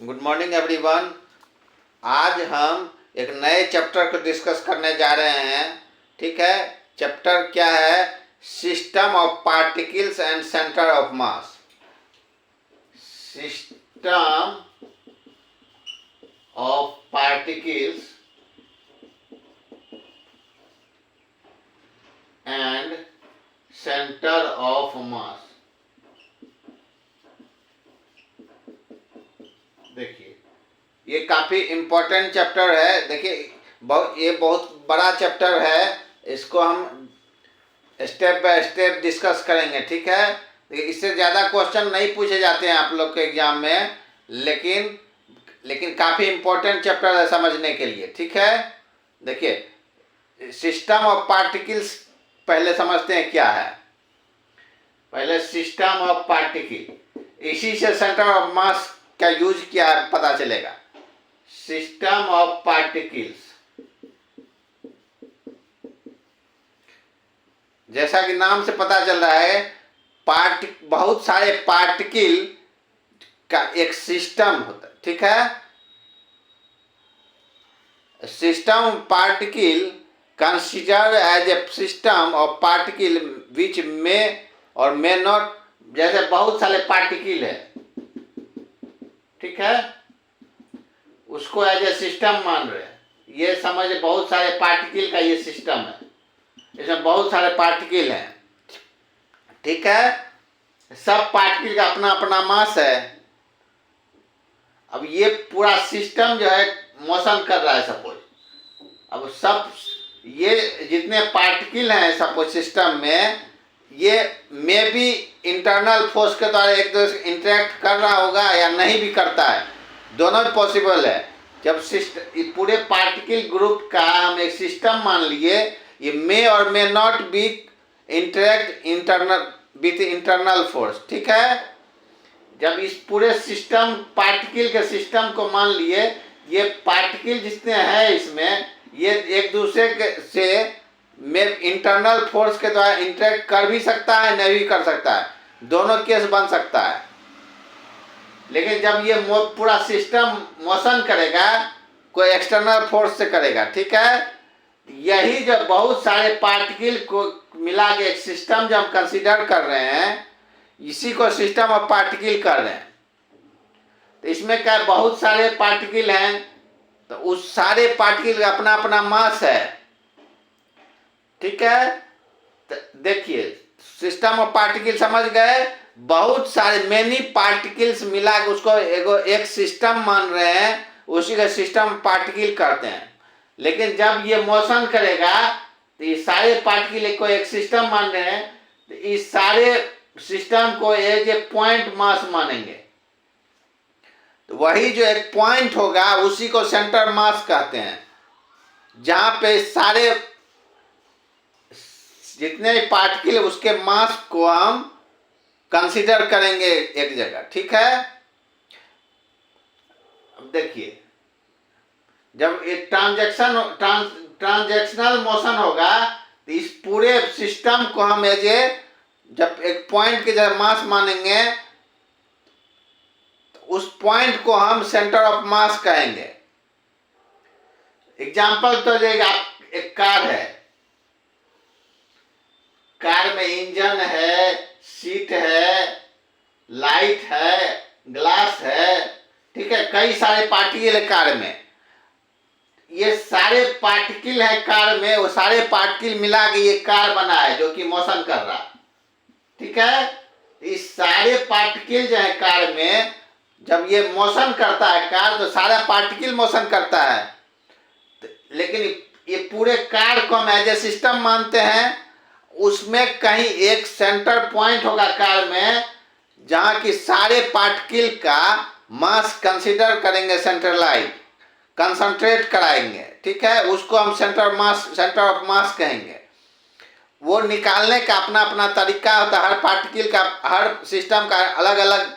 Good morning everyone. आज हम एक नए चैप्टर को डिस्कस करने जा रहे हैं। ठीक है, चैप्टर क्या है? System of particles and centre of mass. System of particles and centre of mass. देखिए, ये काफ़ी इम्पोर्टेंट चैप्टर है। देखिए, ये बहुत बड़ा चैप्टर है। इसको हम स्टेप बाय स्टेप डिस्कस करेंगे। ठीक है, देखिए, इससे ज़्यादा क्वेश्चन नहीं पूछे जाते हैं आप लोग के एग्जाम में, लेकिन काफ़ी इम्पोर्टेंट चैप्टर है समझने के लिए। ठीक है, देखिए, सिस्टम ऑफ पार्टिकल्स पहले समझते हैं क्या है। पहले सिस्टम ऑफ पार्टिकल, इसी से सेंटर ऑफ मास का यूज क्या है पता चलेगा। सिस्टम ऑफ पार्टिकल्स, जैसा कि नाम से पता चल रहा है, बहुत सारे पार्टिकल का एक सिस्टम होता है। ठीक है, system particle consider as a system of particle which may or may not. जैसे बहुत सारे पार्टिकल है, ठीक है, उसको एज ए सिस्टम मान रहे हैं। ये समझ, बहुत सारे पार्टिकल का ये सिस्टम है, इसमें बहुत सारे पार्टिकल हैं। ठीक है, सब पार्टिकल का अपना अपना मास है। अब ये पूरा सिस्टम जो है मोशन कर रहा है सपोज। अब सब ये जितने पार्टिकल हैं सपोज सिस्टम में, ये मे भी इंटरनल फोर्स के द्वारा एक दूसरे से इंटरेक्ट कर रहा होगा या नहीं भी करता है, दोनों भी पॉसिबल है। जब पूरे पार्टिकल ग्रुप का हम एक सिस्टम मान लिए, ये मे or may not be interact internal with internal force. ठीक है, जब इस पूरे सिस्टम पार्टिकल के सिस्टम को मान लिए, ये पार्टिकल जितने हैं इसमें, ये एक दूसरे के से में इंटरनल फोर्स के द्वारा इंटरेक्ट कर भी सकता है, नहीं भी कर सकता है, दोनों केस बन सकता है। लेकिन जब ये पूरा सिस्टम मोशन करेगा, कोई एक्सटर्नल फोर्स से करेगा। ठीक है, यही जब बहुत सारे पार्टिकल को मिला के एक सिस्टम जब हम कंसीडर कर रहे हैं, इसी को सिस्टम ऑफ पार्टिकल कर रहे हैं। तो इसमें क्या बहुत सारे पार्टिकल हैं, तो उस सारे पार्टिकल का अपना अपना मास है। ठीक है, तो देखिए, सिस्टम ऑफ पार्टिकल समझ गए। बहुत सारे मेनी पार्टिकल्स मिला के उसको एक सिस्टम मान रहे हैं, उसी का सिस्टम पार्टिकल करते हैं। लेकिन जब ये मोशन करेगा तो ये सारे पार्टिकल को एक सिस्टम मान रहे हैं, तो इस सारे सिस्टम को एज ए पॉइंट मास मानेंगे। तो वही जो एक पॉइंट होगा उसी को सेंटर मास कहते हैं, जहां पे सारे जितने भी पार्टिकल उसके मास को हम कंसीडर करेंगे एक जगह। ठीक है, अब देखिए, जब एक ट्रांजैक्शनल मोशन होगा, तो इस पूरे सिस्टम को हम जब एक पॉइंट की जगह मास मानेंगे, तो उस पॉइंट को हम सेंटर ऑफ मास कहेंगे। एग्जांपल तो देखिए, एक कार है, कार में इंजन है, सीट है, लाइट है, ग्लास है। ठीक है, कई सारे पार्टिकल है कार में। ये सारे पार्टिकल है कार में, वो सारे पार्टिकल मिला के ये कार बना है जो कि मोशन कर रहा है। ठीक है, इस सारे पार्टिकल जो है कार में, जब ये मोशन करता है कार, तो सारा पार्टिकल मोशन करता है। लेकिन ये पूरे कार को हम एज ए सिस्टम मानते हैं। उसमें कहीं एक सेंटर पॉइंट होगा कार में, जहां की सारे पार्टिकल का मास कंसीडर करेंगे, सेंट्रलाइज कंसंट्रेट कराएंगे। ठीक है, उसको हम सेंटर ऑफ मास कहेंगे। वो निकालने का अपना अपना तरीका होता है। हर पार्टिकल का, हर सिस्टम का अलग अलग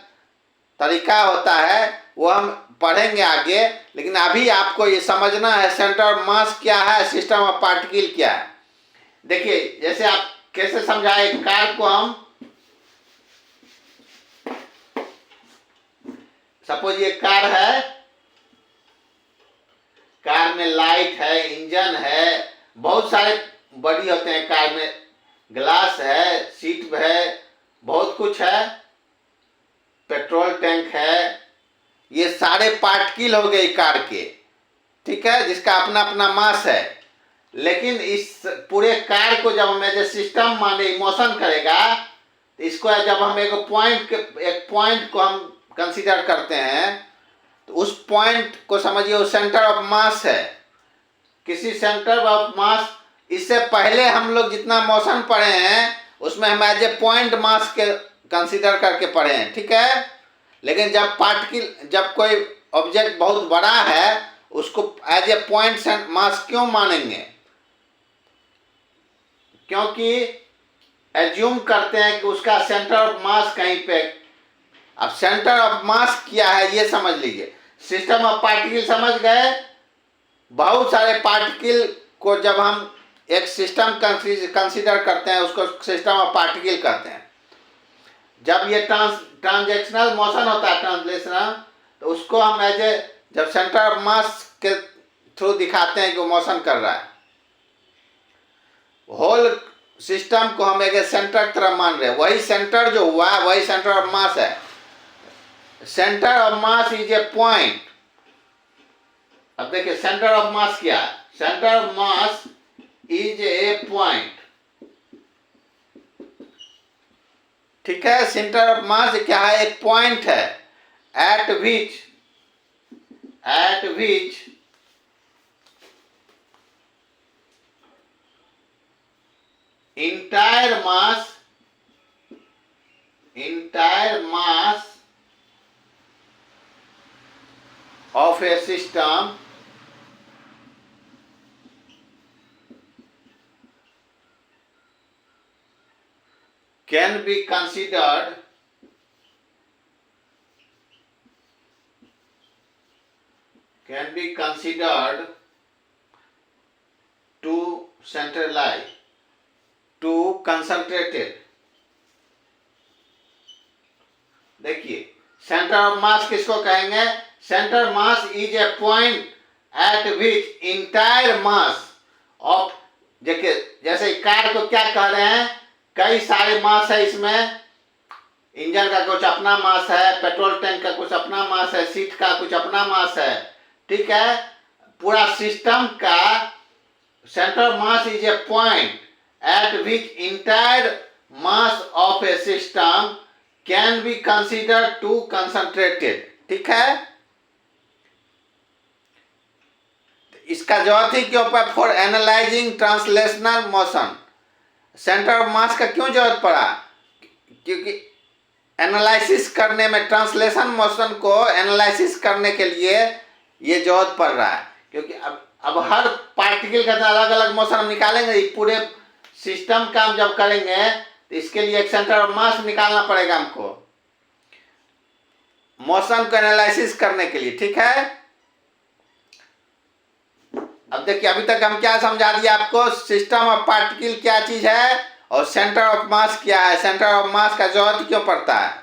तरीका होता है, वो हम पढ़ेंगे आगे। लेकिन अभी आपको ये समझना है सेंटर ऑफ मास क्या है, सिस्टम ऑफ पार्टिकल क्या है। देखिए, जैसे आप कैसे समझाए, कार को हम सपोज ये कार है, कार में लाइट है, इंजन है, बहुत सारे बॉडी होते हैं कार में, ग्लास है, सीट है, बहुत कुछ है, पेट्रोल टैंक है, ये सारे पार्टिकल हो गए कार के, ठीक है, जिसका अपना अपना मास है। लेकिन इस पूरे कार को जब हम एज ए सिस्टम माने इमोशन करेगा, तो इसको जब हम एक पॉइंट को हम कंसीडर करते हैं, तो उस पॉइंट को समझिए वो सेंटर ऑफ मास है। किसी सेंटर ऑफ मास, इससे पहले हम लोग जितना मोशन पढ़े हैं उसमें हम एज ए पॉइंट मास के कंसीडर करके पढ़े हैं, ठीक है। लेकिन जब कोई ऑब्जेक्ट बहुत बड़ा है, उसको एज ए पॉइंट मास क्यों मानेंगे? क्योंकि एज्यूम करते हैं कि उसका सेंटर ऑफ मास कहीं पे। अब सेंटर ऑफ मास क्या है ये समझ लीजिए। सिस्टम ऑफ पार्टिकल समझ गए। बहुत सारे पार्टिकल को जब हम एक सिस्टम कंसीडर करते हैं, उसको सिस्टम ऑफ पार्टिकल कहते हैं। जब ये ट्रांजैक्शनल मोशन होता है, ट्रांसलेशनल, तो उसको हम एज ए जब सेंटर ऑफ मास के थ्रू दिखाते हैं कि वो मोशन कर रहा है। होल सिस्टम को हम एक सेंटर की तरह मान रहे हैं। वही सेंटर जो हुआ है वही सेंटर ऑफ मास है। Centre of mass is a point. अब देखिए सेंटर ऑफ मास क्या है? Centre of mass is a point, ठीक है। सेंटर ऑफ मास क्या है? एक पॉइंट है eight which entire mass of a system can be considered to centralize, to concentrated। देखिए सेंटर ऑफ मास किसको कहेंगे? Centre mass is a point eight which entire mass of, देखिए जैसे car को क्या कह रहे हैं, कई सारे मास है इसमें। इंजन का कुछ अपना मास है, पेट्रोल टैंक का कुछ अपना मास है, सीट का कुछ अपना मास है, ठीक है। पूरा सिस्टम का centre mass is a point at which entire mass of a system can be considered to concentrated, ठीक है। इसका जरूरत ही क्यों पड़ा? For analysing translational motion. Centre of mass का क्यों जरूरत पड़ा? क्योंकि एनालिसिस करने में, ट्रांसलेशन मोशन को एनालिसिस करने के लिए ये जरूरत पड़ रहा है। क्योंकि अब हर पार्टिकल का अलग अलग मोशन हम निकालेंगे, पूरे सिस्टम का हम जब करेंगे तो इसके लिए एक सेंटर ऑफ मास निकालना पड़ेगा हमको, मोशन को एनालिसिस करने के लिए, ठीक है। अब देखिए अभी तक हम क्या समझा दिया आपको? सिस्टम ऑफ पार्टिकल क्या चीज है और सेंटर ऑफ मास क्या है, सेंटर ऑफ मास का जरूरत क्यों पड़ता है।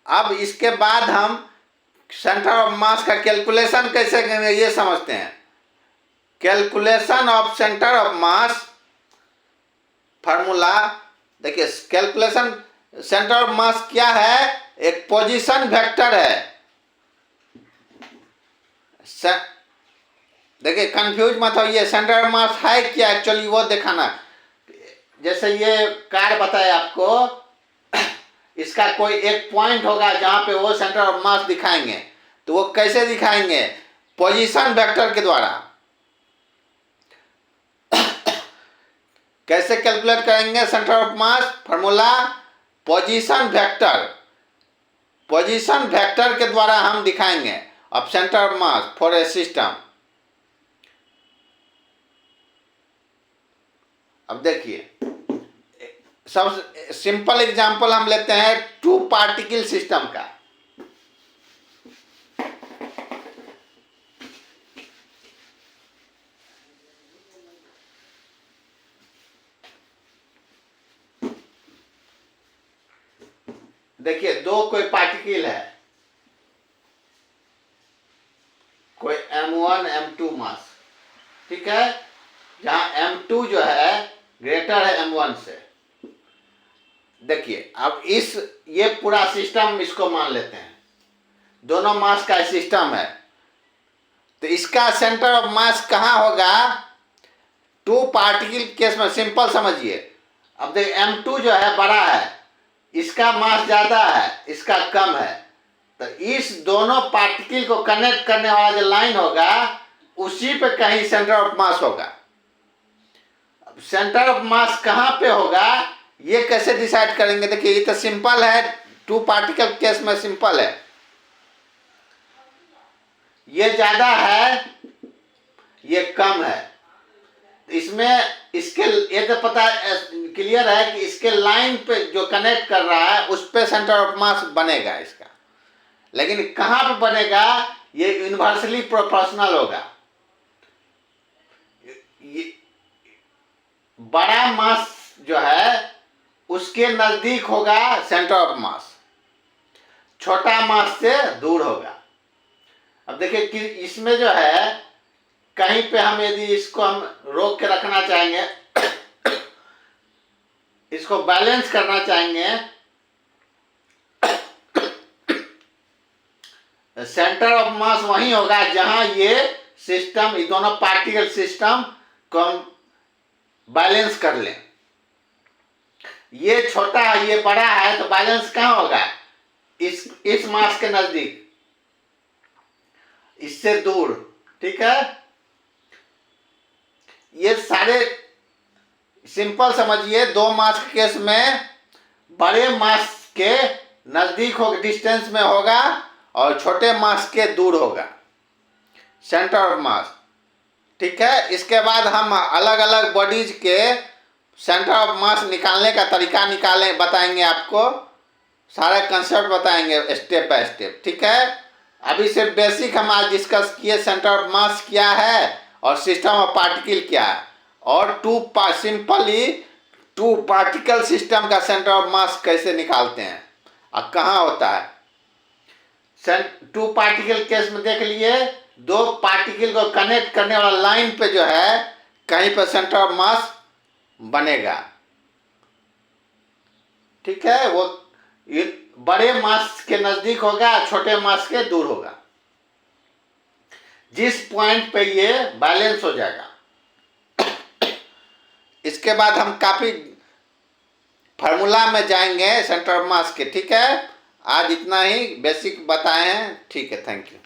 अब इसके बाद हम सेंटर ऑफ मास का कैलकुलेशन कैसे करेंगे ये समझते हैं। Calculation of centre of mass formula देखिए। कैलकुलेशन सेंटर ऑफ मास क्या है? एक पोजीशन वेक्टर है। देखिए कंफ्यूज मत होइए, सेंटर ऑफ मास है क्या एक्चुअली वो दिखाना। जैसे ये कार बताया आपको, इसका कोई एक पॉइंट होगा जहां पे वो सेंटर ऑफ मास दिखाएंगे। तो वो कैसे दिखाएंगे? पोजीशन वेक्टर के द्वारा। कैसे कैलकुलेट करेंगे centre of mass? Formula position vector. Position vector के द्वारा हम दिखाएंगे अब centre of mass for a system. अब देखिए सबसे सिंपल एग्जांपल हम लेते हैं टू पार्टिकल सिस्टम का। देखिए दो कोई पार्टिकल है, M1 M2 मास, ठीक है, जहां M2 जो है ग्रेटर है M1 से। देखिए अब ये पूरा सिस्टम इसको मान लेते हैं, दोनों मास का सिस्टम है, तो इसका सेंटर ऑफ मास कहाँ होगा? टू पार्टिकल केस में सिंपल समझिए। अब देखिए M2 जो है बड़ा है, इसका मास ज़्यादा है, इसका कम है, तो इस दोनों पार्टिकल को कनेक्ट करने वाला जो लाइन होगा उसी पे कहीं सेंटर ऑफ मास होगा। अब सेंटर ऑफ मास कहाँ पे होगा ये कैसे डिसाइड करेंगे? देखिए ये तो सिंपल है, टू पार्टिकल केस में सिंपल है, ये ज़्यादा है ये कम है, इसमें इसके ये तो पता क्लियर है कि इसके लाइन पे जो कनेक्ट कर रहा है उस पे सेंटर ऑफ मास बनेगा इसका, लेकिन कहाँ पे बनेगा? ये यूनिवर्सली प्रोपोर्शनल होगा। ये बड़ा मास जो है उसके नजदीक होगा सेंटर ऑफ मास, छोटा मास से दूर होगा। अब देखिए कि इसमें जो है कहीं पे हम यदि इसको हम रोक के रखना चाहेंगे इसको बैलेंस करना चाहेंगे, सेंटर ऑफ मास वहीं होगा जहां ये सिस्टम, ये दोनों पार्टिकल सिस्टम को हम बैलेंस कर लें। ये छोटा है ये बड़ा है, तो बैलेंस कहाँ होगा? इस मास के नजदीक, इससे दूर, ठीक है। ये सारे सिंपल समझिए, दो मास के केस में बड़े मास के नजदीक होगा, डिस्टेंस में होगा, और छोटे मास के दूर होगा सेंटर ऑफ मास, ठीक है। इसके बाद हम अलग अलग बॉडीज के सेंटर ऑफ मास निकालने का तरीका बताएंगे आपको, सारे कंसेप्ट बताएंगे स्टेप बाय स्टेप, ठीक है। अभी सिर्फ बेसिक हम आज डिस्कस किए, सेंटर ऑफ मास क्या है और सिस्टम ऑफ पार्टिकल क्या है, और सिंपली टू पार्टिकल सिस्टम का सेंटर ऑफ मास कैसे निकालते हैं और कहाँ होता है। टू पार्टिकल केस में देख लिए, दो पार्टिकल को कनेक्ट करने वाला लाइन पे जो है कहीं पर सेंटर ऑफ मास बनेगा, ठीक है। वो बड़े मास के नजदीक होगा, छोटे मास के दूर होगा, जिस पॉइंट पे ये बैलेंस हो जाएगा। इसके बाद हम काफी फार्मूला में जाएंगे सेंटर ऑफ मास के, ठीक है। आज इतना ही बेसिक बताए हैं, ठीक है, थैंक यू।